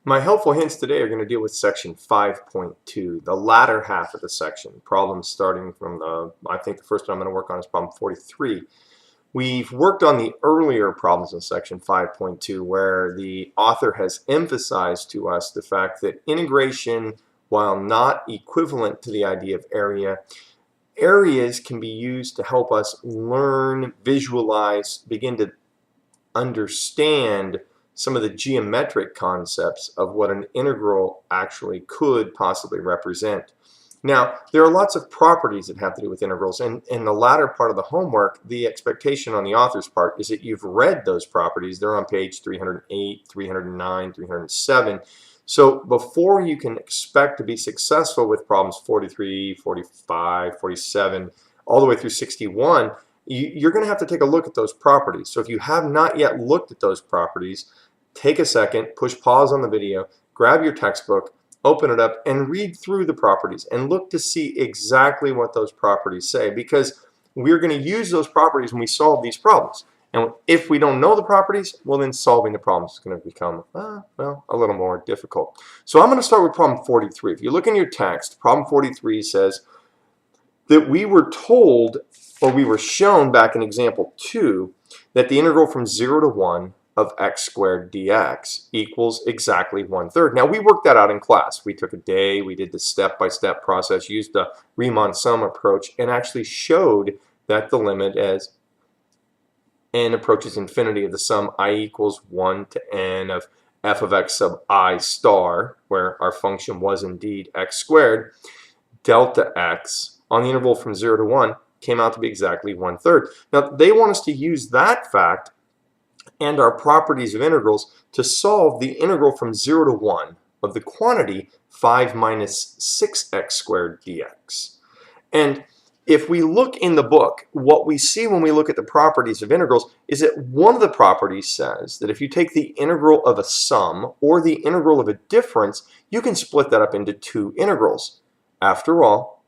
My helpful hints today are going to deal with section 5.2, the latter half of the section. Problems starting from I think the first one I'm going to work on is problem 43. We've worked on the earlier problems in section 5.2 where the author has emphasized to us the fact that integration, while not equivalent to the idea of area, areas can be used to help us learn, visualize, begin to understand some of the geometric concepts of what an integral actually could possibly represent. Now, there are lots of properties that have to do with integrals, and in the latter part of the homework, the expectation on the author's part is that you've read those properties. They're on page 308, 309, 307. So before you can expect to be successful with problems 43, 45, 47, all the way through 61, you're going to have to take a look at those properties. So if you have not yet looked at those properties, take a second, push pause on the video, grab your textbook, open it up, and read through the properties and look to see exactly what those properties say, because we're going to use those properties when we solve these problems. And if we don't know the properties, well, then solving the problem is going to become, well, a little more difficult. So I'm going to start with problem 43. If you look in your text, problem 43 says that we were told, or we were shown back in example 2, that the integral from 0 to 1 of x squared dx equals exactly 1/3. Now, we worked that out in class. We took a day, we did the step-by-step process, used the Riemann sum approach, and actually showed that the limit as n approaches infinity of the sum I equals 1 to n of f of x sub I star, where our function was indeed x squared, delta x on the interval from 0 to 1 came out to be exactly 1/3. Now, they want us to use that fact and our properties of integrals to solve the integral from 0 to 1 of the quantity 5 minus 6x squared dx. And if we look in the book, what we see when we look at the properties of integrals is that one of the properties says that if you take the integral of a sum or the integral of a difference, you can split that up into two integrals. After all,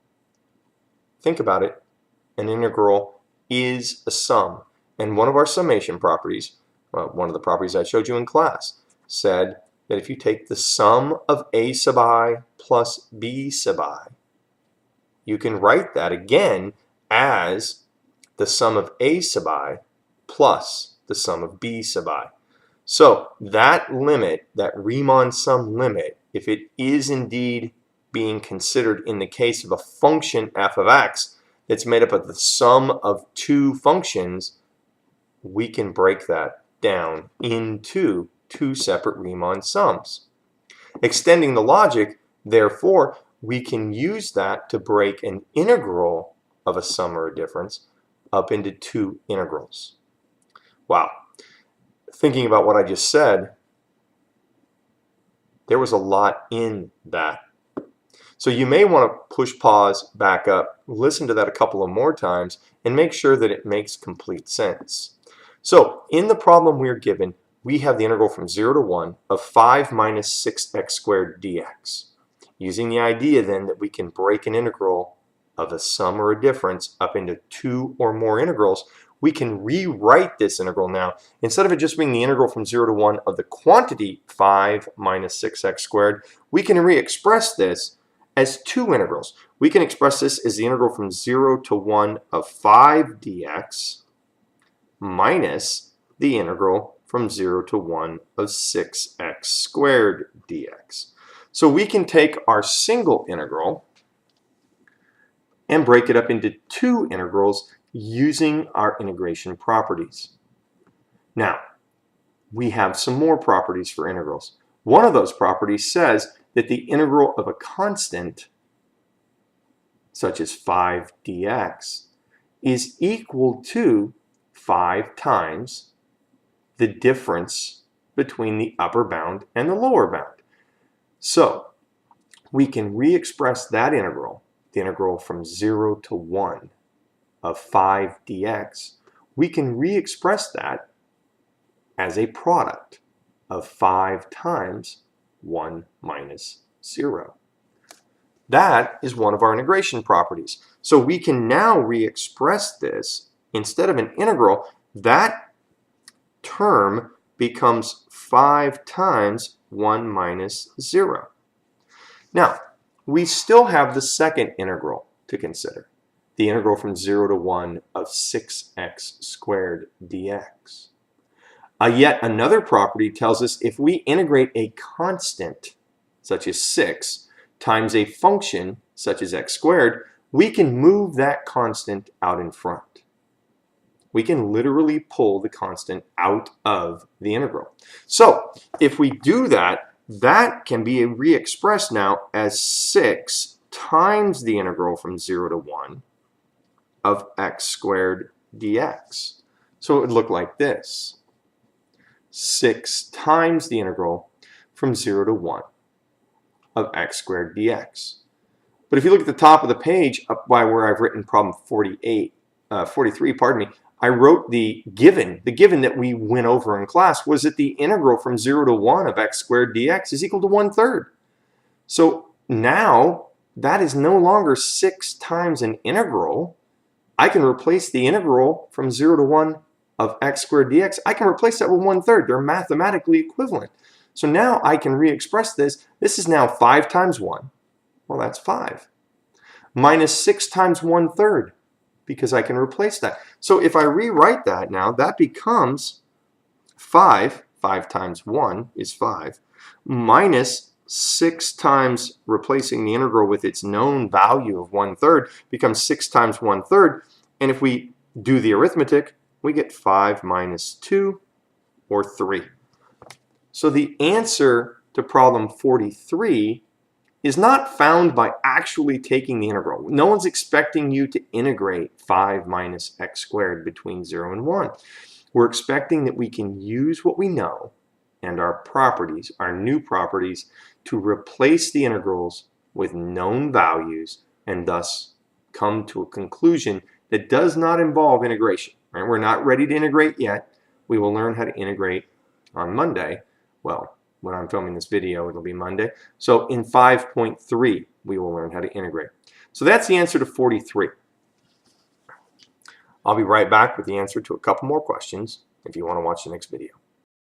think about it, an integral is a sum. And one of our summation properties, one of the properties I showed you in class, said that if you take the sum of a sub I plus b sub I, you can write that again as the sum of a sub I plus the sum of b sub I. So that limit, that Riemann sum limit, if it is indeed being considered in the case of a function f of x that's made up of the sum of two functions, we can break that down into two separate Riemann sums. Extending the logic, therefore, we can use that to break an integral of a sum or a difference up into two integrals. Wow. Thinking about what I just said, there was a lot in that. So you may want to push pause, back up, listen to that a couple of more times, and make sure that it makes complete sense. So in the problem we're given, we have the integral from 0 to 1 of 5 minus 6x squared dx. Using the idea then that we can break an integral of a sum or a difference up into two or more integrals, we can rewrite this integral now. Instead of it just being the integral from 0 to 1 of the quantity 5 minus 6x squared, we can re-express this as two integrals. We can express this as the integral from 0 to 1 of 5 dx minus the integral from 0 to 1 of 6x squared dx. So we can take our single integral and break it up into two integrals using our integration properties. Now, we have some more properties for integrals. One of those properties says that the integral of a constant, such as 5 dx, is equal to 5 times the difference between the upper bound and the lower bound. So we can re-express that integral, the integral from 0 to 1 of 5 dx, we can re-express that as a product of 5 times 1 minus 0. That is one of our integration properties. So we can now re-express this, instead of an integral, that term becomes 5 times 1 minus 0. Now, we still have the second integral to consider, the integral from 0 to 1 of 6x squared dx. Yet another property tells us if we integrate a constant, such as 6, times a function, such as x squared, we can move that constant out in front. We can literally pull the constant out of the integral. So if we do that, that can be re-expressed now as 6 times the integral from 0 to 1 of x squared dx. So it would look like this. 6 times the integral from 0 to 1 of x squared dx. But if you look at the top of the page, up by where I've written problem 43, I wrote the given that we went over in class was that the integral from 0 to 1 of x squared dx is equal to 1/3. So now that is no longer 6 times an integral. I can replace the integral from 0 to 1 of x squared dx. I can replace that with 1/3. They're mathematically equivalent. So now I can re-express this. This is now 5 times 1. Well, that's 5. Minus 6 times 1/3, because I can replace that. So if I rewrite that now, that becomes 5 times 1 is 5, minus 6 times replacing the integral with its known value of 1/3 becomes 6 times 1/3. And if we do the arithmetic, we get 5 minus 2, or 3. So the answer to problem 43 is not found by actually taking the integral. No one's expecting you to integrate 5 minus x squared between 0 and 1. We're expecting that we can use what we know and our properties, our new properties, to replace the integrals with known values and thus come to a conclusion that does not involve integration. Right? We're not ready to integrate yet. We will learn how to integrate on Monday. Well, when I'm filming this video, it'll be Monday. So in 5.3, we will learn how to integrate. So that's the answer to 43. I'll be right back with the answer to a couple more questions if you want to watch the next video.